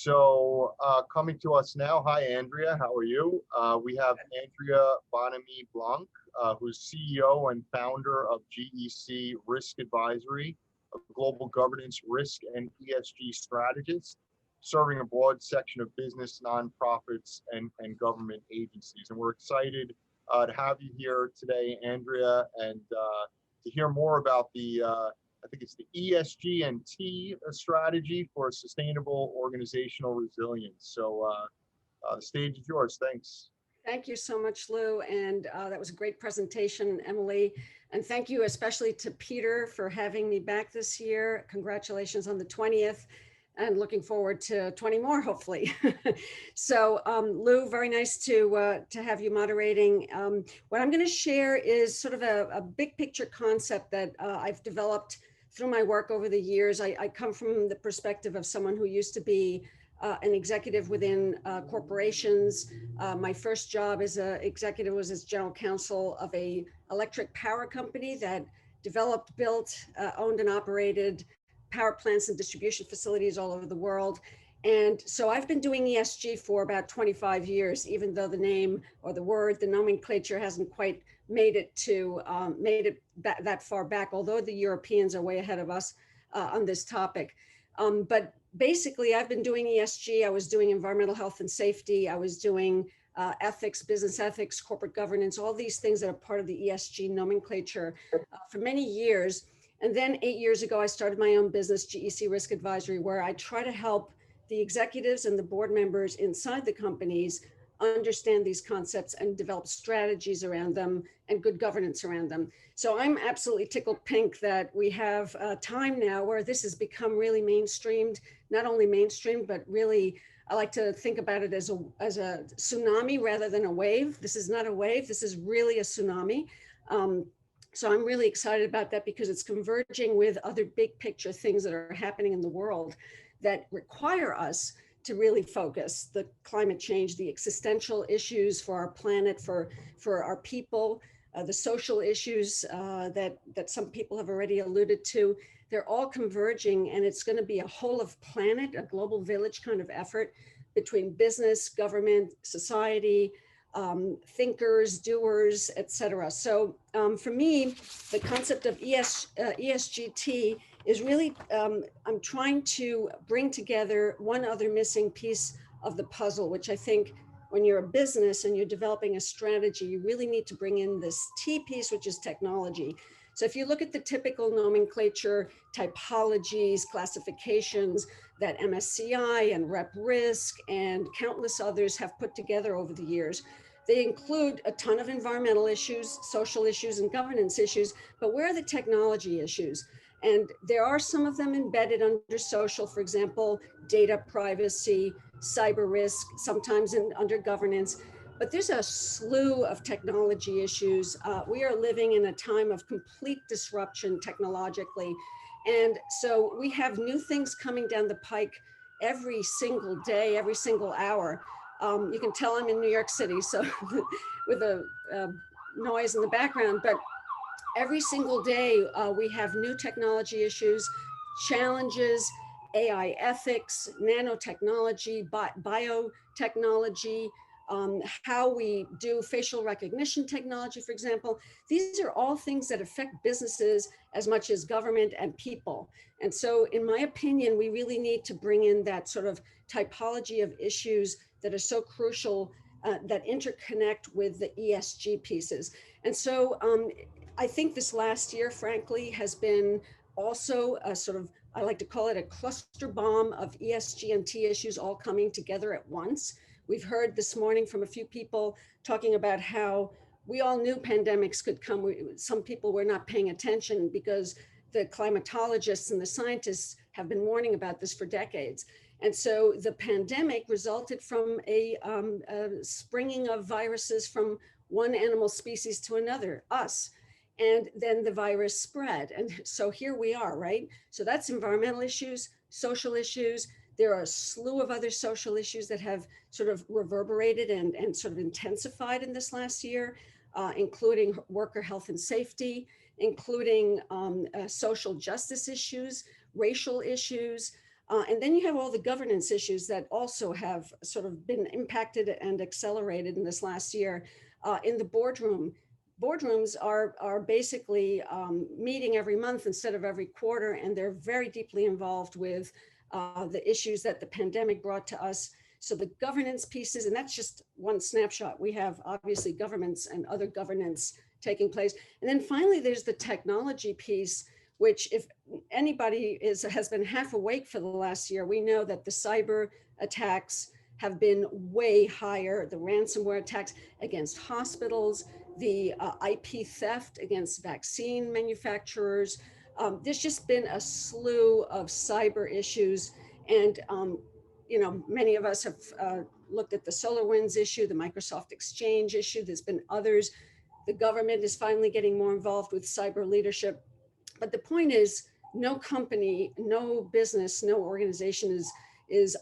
Coming to us now, hi Andrea, how are you? We have Andrea Bonime-Blanc, who's CEO and founder of GEC Risk Advisory, a global governance, risk, and ESG strategist, serving a broad section of business, nonprofits, and government agencies. And we're excited to have you here today, Andrea, and to hear more about the I think it's the ESG and T strategy for sustainable organizational resilience. So the stage is yours. Thanks. Thank you so much, Lou. And that was a great presentation, Emily. And thank you especially to Peter for having me back this year. Congratulations on the 20th and looking forward to 20 more, hopefully. So Lou, very nice to have you moderating. What I'm going to share is sort of a big picture concept that I've developed through my work over the years. I come from the perspective of someone who used to be an executive within corporations. My first job as an executive was as general counsel of a electric power company that developed, built, owned and operated power plants and distribution facilities all over the world. And so I've been doing ESG for about 25 years, even though the name or the word, the nomenclature hasn't quite made it that far back, although the Europeans are way ahead of us on this topic. But basically, I've been doing ESG. I was doing environmental health and safety. I was doing ethics, business ethics, corporate governance, all these things that are part of the ESG nomenclature for many years. And then 8 years ago, I started my own business, GEC Risk Advisory, where I try to help the executives and the board members inside the companies understand these concepts and develop strategies around them and good governance around them. So I'm absolutely tickled pink that we have a time now where this has become really mainstreamed, not only mainstream, but really, I like to think about it as a tsunami rather than a wave. This is not a wave, this is really a tsunami. So I'm really excited about that because it's converging with other big picture things that are happening in the world that require us to really focus: the climate change, the existential issues for our planet, for our people, the social issues that some people have already alluded to. They're all converging, and it's going to be a whole of planet, a global village kind of effort between business, government, society, thinkers, doers, etc. So for me, the concept of ESGT is really, I'm trying to bring together one other missing piece of the puzzle, which I think when you're a business and you're developing a strategy, you really need to bring in this T piece, which is technology. So if you look at the typical nomenclature, typologies, classifications that MSCI and Rep Risk and countless others have put together over the years, they include a ton of environmental issues, social issues, and governance issues, but where are the technology issues? And there are some of them embedded under social, for example, data privacy, cyber risk, sometimes under governance, but there's a slew of technology issues. We are living in a time of complete disruption technologically. And so we have new things coming down the pike every single day, every single hour. You can tell I'm in New York City, so with a noise in the background, but every single day we have new technology issues, challenges, AI ethics, nanotechnology, biotechnology, how we do facial recognition technology, for example. These are all things that affect businesses as much as government and people. And so in my opinion, we really need to bring in that sort of typology of issues that are so crucial that interconnect with the ESG pieces. And so I think this last year, frankly, has been also a sort of, I like to call it a cluster bomb of ESG and T issues all coming together at once. We've heard this morning from a few people talking about how we all knew pandemics could come. Some people were not paying attention because the climatologists and the scientists have been warning about this for decades. And so the pandemic resulted from a springing of viruses from one animal species to another, us. And then the virus spread. And so here we are, right? So that's environmental issues, social issues. There are a slew of other social issues that have sort of reverberated and sort of intensified in this last year, including worker health and safety, including social justice issues, racial issues, And then you have all the governance issues that also have sort of been impacted and accelerated in this last year in the boardroom. Boardrooms are basically meeting every month instead of every quarter, and they're very deeply involved with the issues that the pandemic brought to us. So the governance pieces, and that's just one snapshot. We have obviously governments and other governance taking place. And then finally, there's the technology piece, which if anybody has been half awake for the last year, we know that the cyber attacks have been way higher, the ransomware attacks against hospitals, the IP theft against vaccine manufacturers. There's just been a slew of cyber issues. And many of us have looked at the SolarWinds issue, the Microsoft Exchange issue. There's been others. The government is finally getting more involved with cyber leadership. But the point is, no company, no business, no organization is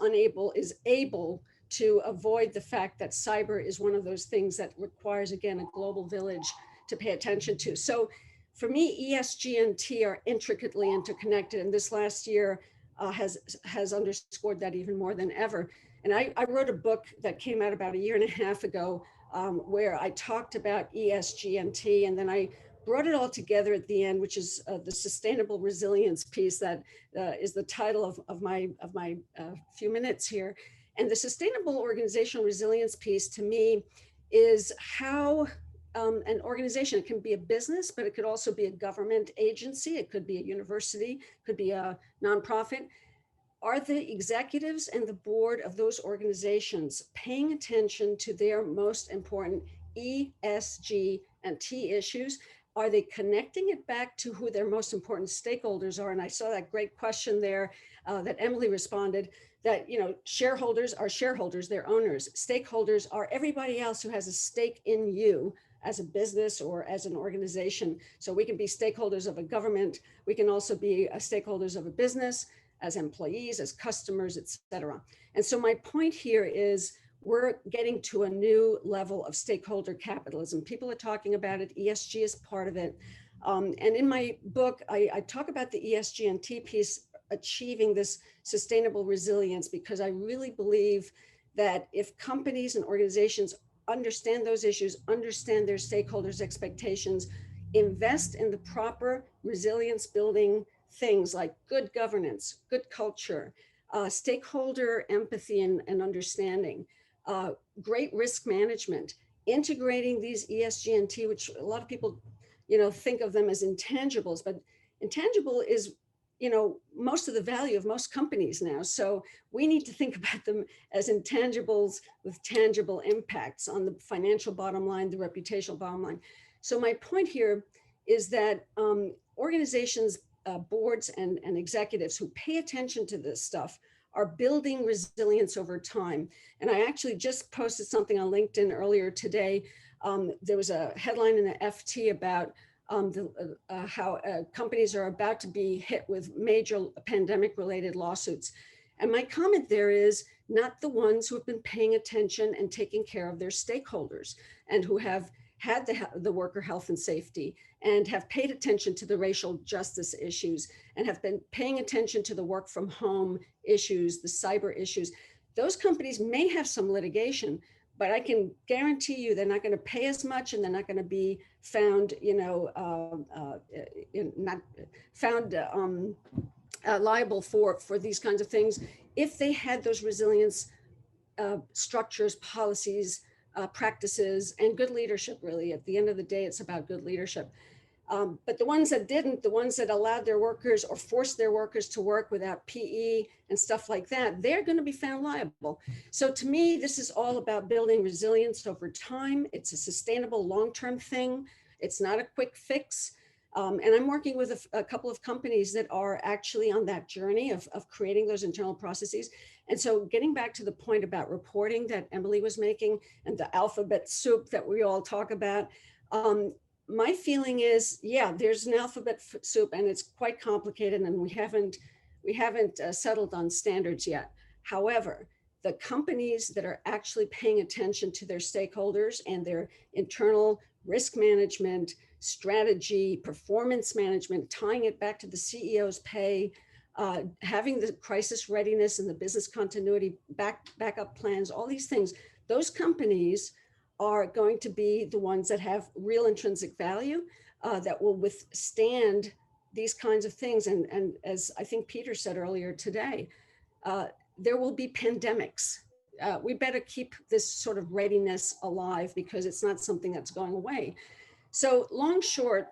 able to avoid the fact that cyber is one of those things that requires, again, a global village to pay attention to. So for me, ESG and T are intricately interconnected. And this last year has underscored that even more than ever. And I wrote a book that came out about a year and a half ago where I talked about ESG and T, and then I brought it all together at the end, which is the sustainable resilience piece that is the title of my few minutes here. And the sustainable organizational resilience piece to me is how an organization, it can be a business, but it could also be a government agency, it could be a university, it could be a nonprofit. Are the executives and the board of those organizations paying attention to their most important ESG and T issues? Are they connecting it back to who their most important stakeholders are? And I saw that great question there that Emily responded, that shareholders are shareholders, they're owners. Stakeholders are everybody else who has a stake in you as a business or as an organization. So we can be stakeholders of a government. We can also be stakeholders of a business, as employees, as customers, et cetera. And so my point here is we're getting to a new level of stakeholder capitalism. People are talking about it. ESG is part of it. And in my book, I talk about the ESG and T piece achieving this sustainable resilience, because I really believe that if companies and organizations understand those issues, understand their stakeholders' expectations, invest in the proper resilience building things like good governance, good culture, stakeholder empathy and understanding, great risk management, integrating these ESG and T, which a lot of people, think of them as intangibles, but intangible is, most of the value of most companies now. So we need to think about them as intangibles with tangible impacts on the financial bottom line, the reputational bottom line. So my point here is that organizations, boards and executives who pay attention to this stuff are building resilience over time. And I actually just posted something on LinkedIn earlier today. There was a headline in the FT about how companies are about to be hit with major pandemic-related lawsuits. And my comment there is not the ones who have been paying attention and taking care of their stakeholders and who have had the worker health and safety and have paid attention to the racial justice issues and have been paying attention to the work from home issues, the cyber issues. Those companies may have some litigation, but I can guarantee you they're not going to pay as much, and they're not going to be found, liable for these kinds of things if they had those resilience structures, policies, practices, and good leadership. Really, at the end of the day, it's about good leadership. But the ones that didn't, the ones that allowed their workers or forced their workers to work without PE and stuff like that, they're going to be found liable. So to me, this is all about building resilience over time. It's a sustainable long-term thing. It's not a quick fix. And I'm working with a couple of companies that are actually on that journey of creating those internal processes. And so getting back to the point about reporting that Emily was making and the alphabet soup that we all talk about, my feeling is, yeah, there's an alphabet soup and it's quite complicated, and we haven't settled on standards yet. However, the companies that are actually paying attention to their stakeholders and their internal risk management, strategy, performance management, tying it back to the CEO's pay, having the crisis readiness and the business continuity backup plans, all these things, those companies are going to be the ones that have real intrinsic value that will withstand these kinds of things. And as I think Peter said earlier today, there will be pandemics. We better keep this sort of readiness alive because it's not something that's going away. So long, short,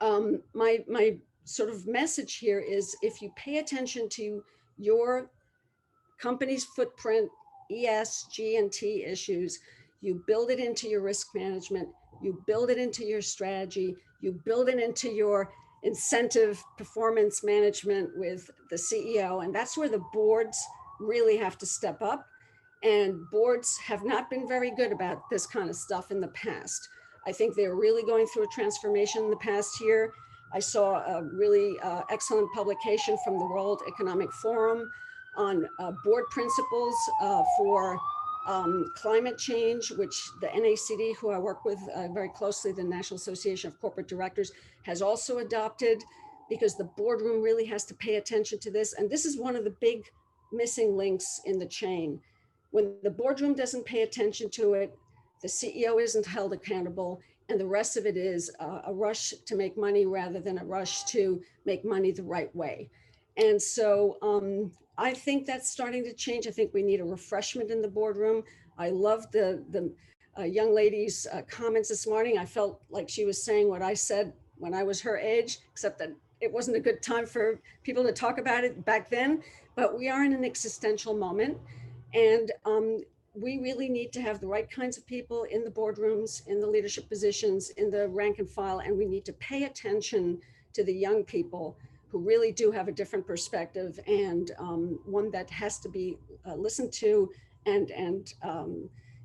my sort of message here is if you pay attention to your company's footprint, ESG and T issues, you build it into your risk management, you build it into your strategy, you build it into your incentive performance management with the CEO. And that's where the boards really have to step up. And boards have not been very good about this kind of stuff in the past. I think they're really going through a transformation in the past year. I saw a really excellent publication from the World Economic Forum on board principles for climate change, which the NACD, who I work with very closely, the National Association of Corporate Directors, has also adopted, because the boardroom really has to pay attention to this. And this is one of the big missing links in the chain. When the boardroom doesn't pay attention to it, the CEO isn't held accountable, and the rest of it is a rush to make money rather than a rush to make money the right way. And so I think that's starting to change. I think we need a refreshment in the boardroom. I loved the young lady's comments this morning. I felt like she was saying what I said when I was her age, except that it wasn't a good time for people to talk about it back then. But we are in an existential moment. And we really need to have the right kinds of people in the boardrooms, in the leadership positions, in the rank and file, and we need to pay attention to the young people who really do have a different perspective, and one that has to be listened to and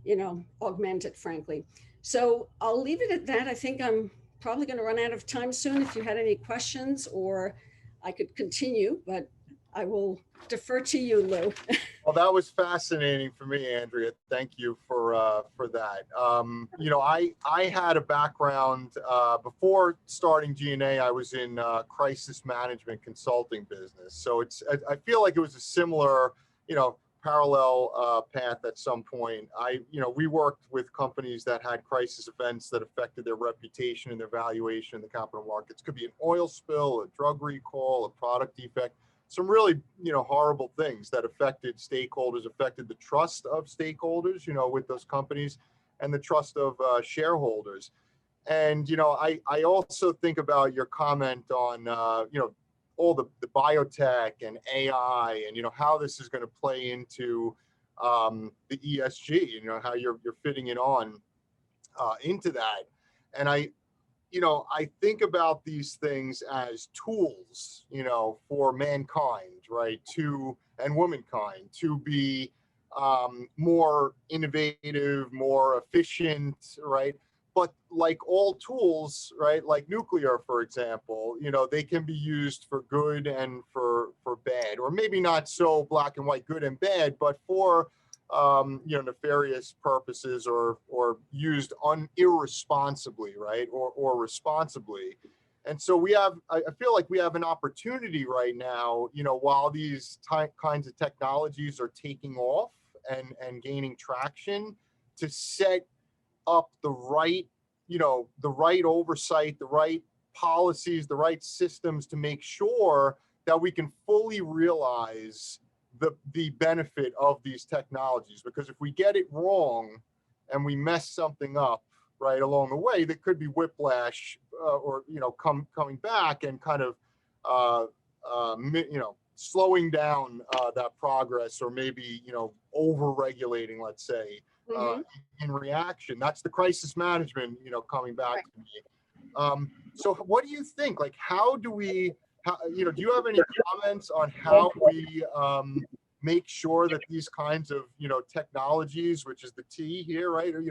you know, augmented, frankly. So I'll leave it at that. I think I'm probably going to run out of time soon. If you had any questions, or I could continue, but I will defer to you, Lou. Well, that was fascinating for me, Andrea. Thank you for that. You know, I had a background before starting G&A. I was in crisis management consulting business, so I feel like it was a similar, you know, parallel path at some point. We worked with companies that had crisis events that affected their reputation and their valuation in the capital markets. Could be an oil spill, a drug recall, a product defect. Some really, horrible things that affected stakeholders, affected the trust of stakeholders, with those companies, and the trust of shareholders. And, I also think about your comment on, all the biotech and AI and, I this is going to play into the ESG, how you're fitting it on into that. And I think about these things as tools, for mankind, right, and womankind to be more innovative, more efficient, right? But like all tools, right, like nuclear, for example, they can be used for good and for bad, or maybe not so black and white, good and bad, but for nefarious purposes or used irresponsibly, right, or responsibly. And so I feel like we have an opportunity right now, while these kinds of technologies are taking off and gaining traction, to set up the right, the right oversight, the right policies, the right systems to make sure that we can fully realize the benefit of these technologies. Because if we get it wrong and we mess something up right along the way, there could be whiplash or coming back and kind of slowing down that progress, or maybe over regulating, let's say, in reaction. That's the crisis management coming back to me. So what do you think? Like, how do we do you have any comments on how we make sure that these kinds of, technologies, which is the T here, right? Or,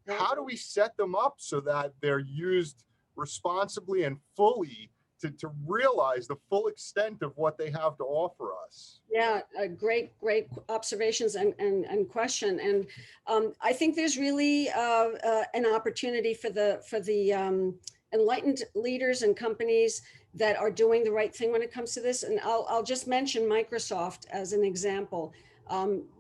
how do we set them up so that they're used responsibly and fully to realize the full extent of what they have to offer us? Yeah, great observations and question. And I think there's really an opportunity for the enlightened leaders and companies that are doing the right thing when it comes to this. And I'll just mention Microsoft as an example.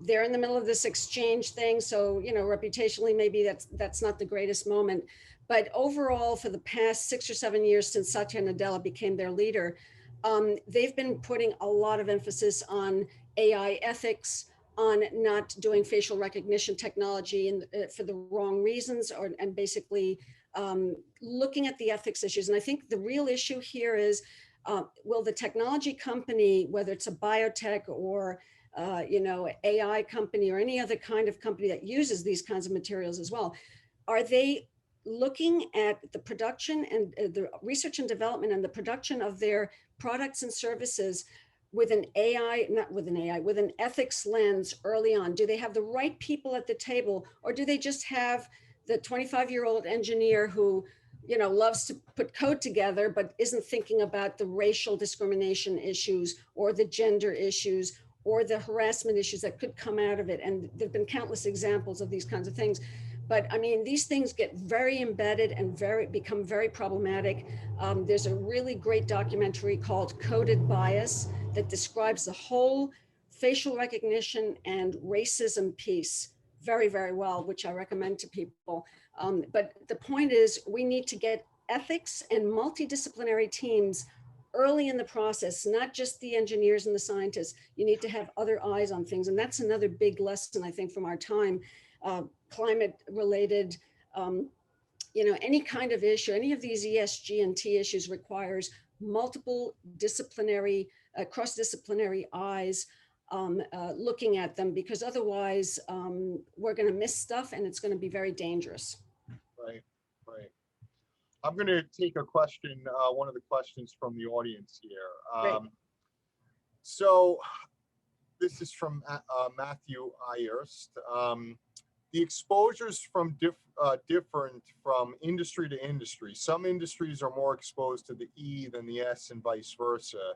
They're in the middle of this exchange thing, so reputationally maybe that's not the greatest moment. But overall, for the past 6 or 7 years since Satya Nadella became their leader, they've been putting a lot of emphasis on AI ethics, on not doing facial recognition technology for the wrong reasons, and basically looking at the ethics issues. And I think the real issue here is, will the technology company, whether it's a biotech or AI company or any other kind of company that uses these kinds of materials as well, are they looking at the production and the research and development and the production of their products and services with an with an ethics lens early on? Do they have the right people at the table, or do they just have the 25-year-old engineer who loves to put code together but isn't thinking about the racial discrimination issues or the gender issues or the harassment issues that could come out of it? And there've been countless examples of these kinds of things. But I mean, these things get very embedded and become very problematic. There's a really great documentary called Coded Bias that describes the whole facial recognition and racism piece very, very well, which I recommend to people. But the point is, we need to get ethics and multidisciplinary teams early in the process, not just the engineers and the scientists. You need to have other eyes on things. And that's another big lesson, I think, from our time. Climate related, any kind of issue, any of these ESG and T issues requires multiple disciplinary, cross-disciplinary eyes looking at them, because otherwise we're going to miss stuff and it's going to be very dangerous. Right, right. I'm going to take a question, one of the questions from the audience here. So this is from Matthew Ayerst. The exposures from different from industry to industry. Some industries are more exposed to the E than the S and vice versa.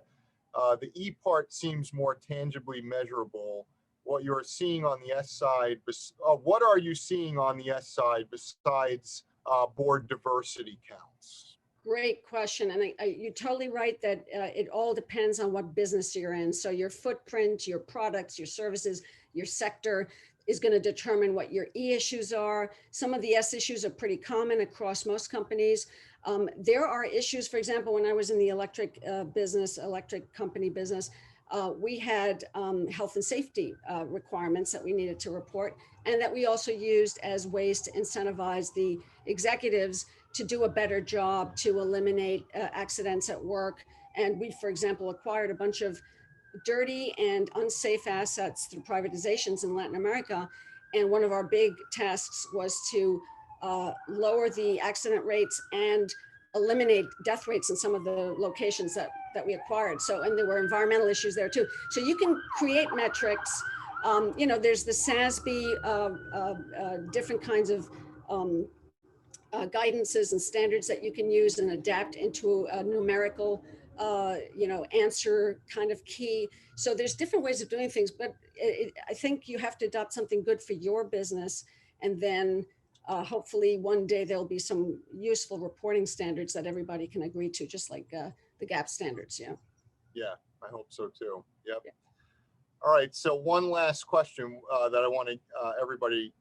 The E part seems more tangibly measurable. What you're seeing on the S side, what are you seeing on the S side besides board diversity counts? Great question. And you're totally right that it all depends on what business you're in. So your footprint, your products, your services, your sector is going to determine what your E issues are. Some of the S issues are pretty common across most companies. There are issues, for example, when I was in the electric company business, we had health and safety requirements that we needed to report, and that we also used as ways to incentivize the executives to do a better job to eliminate accidents at work. And we, for example, acquired a bunch of dirty and unsafe assets through privatizations in Latin America. And one of our big tasks was to lower the accident rates and eliminate death rates in some of the locations that we acquired. So, and there were environmental issues there too. So you can create metrics. There's the SASB, different kinds of guidances and standards that you can use and adapt into a numerical answer kind of key. So there's different ways of doing things, but I think you have to adopt something good for your business, and then hopefully one day there'll be some useful reporting standards that everybody can agree to, just like the GAP standards. Yeah. Yeah, I hope so too. Yep. Yeah. All right. So one last question that I wanted everybody,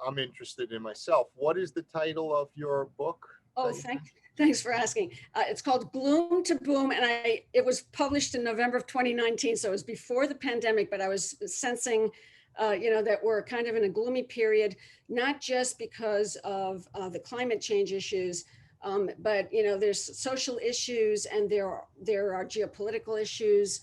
I'm interested in myself. What is the title of your book? Oh, thanks for asking. It's called Gloom to Boom, and it was published in November of 2019, so it was before the pandemic, but I was sensing that we're kind of in a gloomy period, not just because of the climate change issues, but there's social issues, and there are geopolitical issues.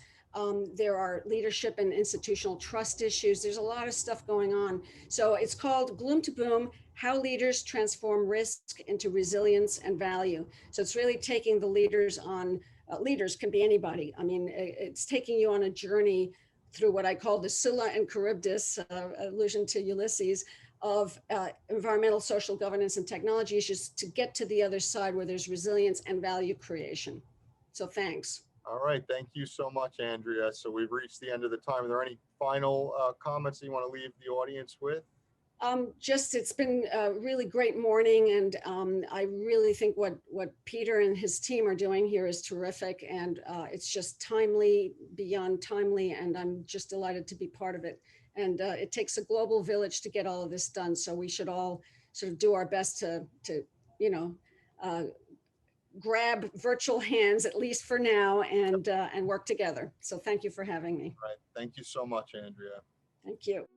There are leadership and institutional trust issues. There's a lot of stuff going on. So it's called Gloom to Boom: How Leaders Transform Risk into Resilience and Value. So it's really taking the leaders on, leaders can be anybody. I mean, it's taking you on a journey through what I call the Scylla and Charybdis, allusion to Ulysses, of environmental, social, governance, and technology issues to get to the other side where there's resilience and value creation. So thanks. All right, thank you so much, Andrea. So we've reached the end of the time. Are there any final comments that you want to leave the audience with? Just, it's been a really great morning, and I really think what Peter and his team are doing here is terrific, and it's just timely, beyond timely, and I'm just delighted to be part of it. And it takes a global village to get all of this done, so we should all sort of do our best to you know, grab virtual hands, at least for now, and work together. So thank you for having me. Right. Thank you so much, Andrea. Thank you.